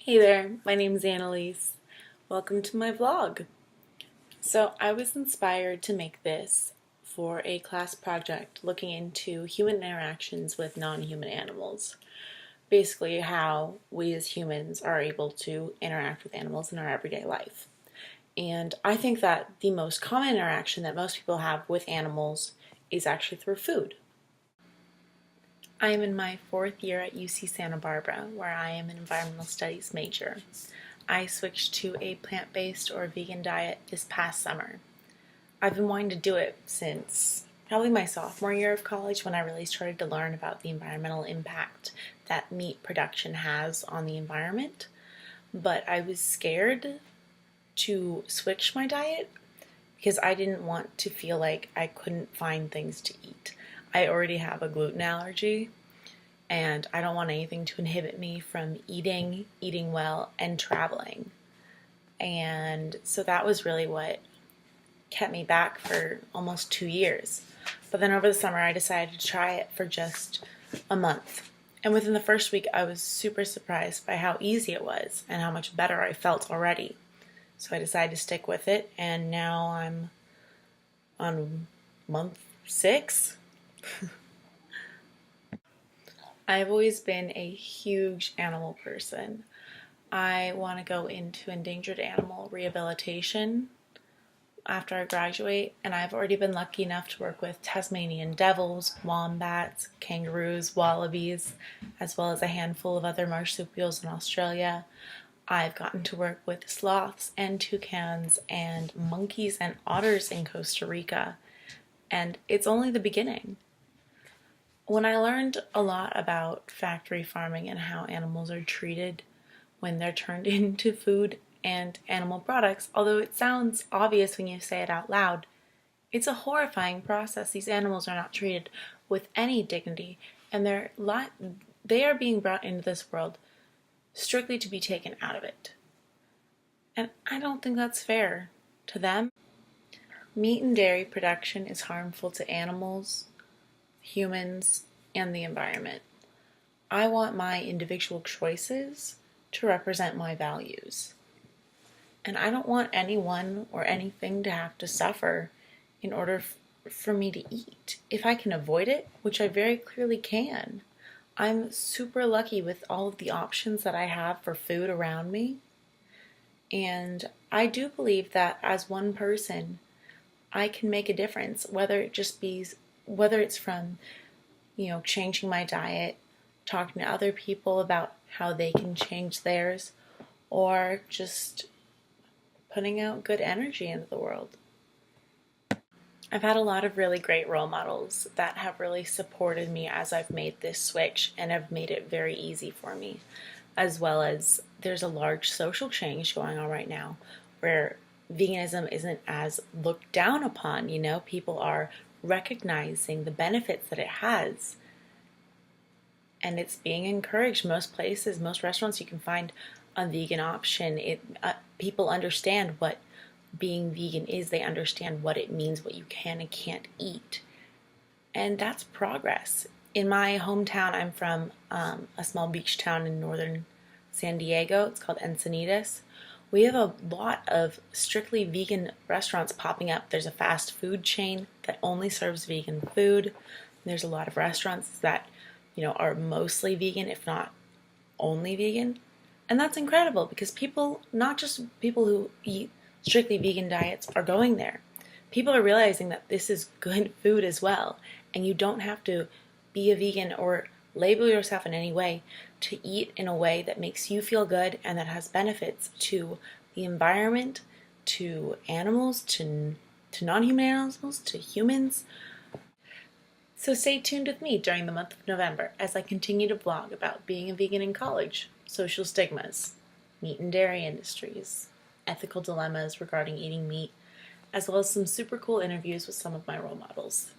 Hey there, my name is Annalise. Welcome to my vlog. So I was inspired to make this for a class project looking into human interactions with non-human animals. Basically how we as humans are able to interact with animals in our everyday life. And I think that the most common interaction that most people have with animals is actually through food. I am in my 4th year at UC Santa Barbara, where I am an environmental studies major. I switched to a plant-based or vegan diet this past summer. I've been wanting to do it since probably my sophomore year of college when I really started to learn about the environmental impact that meat production has on the environment. But I was scared to switch my diet because I didn't want to feel like I couldn't find things to eat. I already have a gluten allergy, and I don't want anything to inhibit me from eating well, and traveling. And so that was really what kept me back for almost 2 years. But then over the summer, I decided to try it for just a month. And within the first week, I was super surprised by how easy it was and how much better I felt already. So I decided to stick with it, and now I'm on month 6. I've always been a huge animal person. I want to go into endangered animal rehabilitation after I graduate, and I've already been lucky enough to work with Tasmanian devils, wombats, kangaroos, wallabies, as well as a handful of other marsupials in Australia. I've gotten to work with sloths and toucans and monkeys and otters in Costa Rica, and it's only the beginning. When I learned a lot about factory farming and how animals are treated when they're turned into food and animal products, although it sounds obvious when you say it out loud, it's a horrifying process. These animals are not treated with any dignity, and they are being brought into this world strictly to be taken out of it. And I don't think that's fair to them. Meat and dairy production is harmful to animals, humans, and the environment. I want my individual choices to represent my values. And I don't want anyone or anything to have to suffer in order for me to eat. If I can avoid it, which I very clearly can, I'm super lucky with all of the options that I have for food around me. And I do believe that as one person, I can make a difference, whether it's from, changing my diet, talking to other people about how they can change theirs, or just putting out good energy into the world. I've had a lot of really great role models that have really supported me as I've made this switch and have made it very easy for me, as well as there's a large social change going on right now where veganism isn't as looked down upon. People are recognizing the benefits that it has, and it's being encouraged. Most places, most restaurants, you can find a vegan option. People understand what being vegan is. They understand what it means, what you can and can't eat, and that's progress. In my hometown, I'm from a small beach town in northern San Diego. It's called Encinitas. We have a lot of strictly vegan restaurants popping up. There's a fast food chain that only serves vegan food. There's a lot of restaurants that, are mostly vegan, if not only vegan. And that's incredible because people, not just people who eat strictly vegan diets, are going there. People are realizing that this is good food as well, and you don't have to be a vegan or label yourself in any way to eat in a way that makes you feel good and that has benefits to the environment, to animals, to non-human animals, to humans. So stay tuned with me during the month of November as I continue to vlog about being a vegan in college, social stigmas, meat and dairy industries, ethical dilemmas regarding eating meat, as well as some super cool interviews with some of my role models.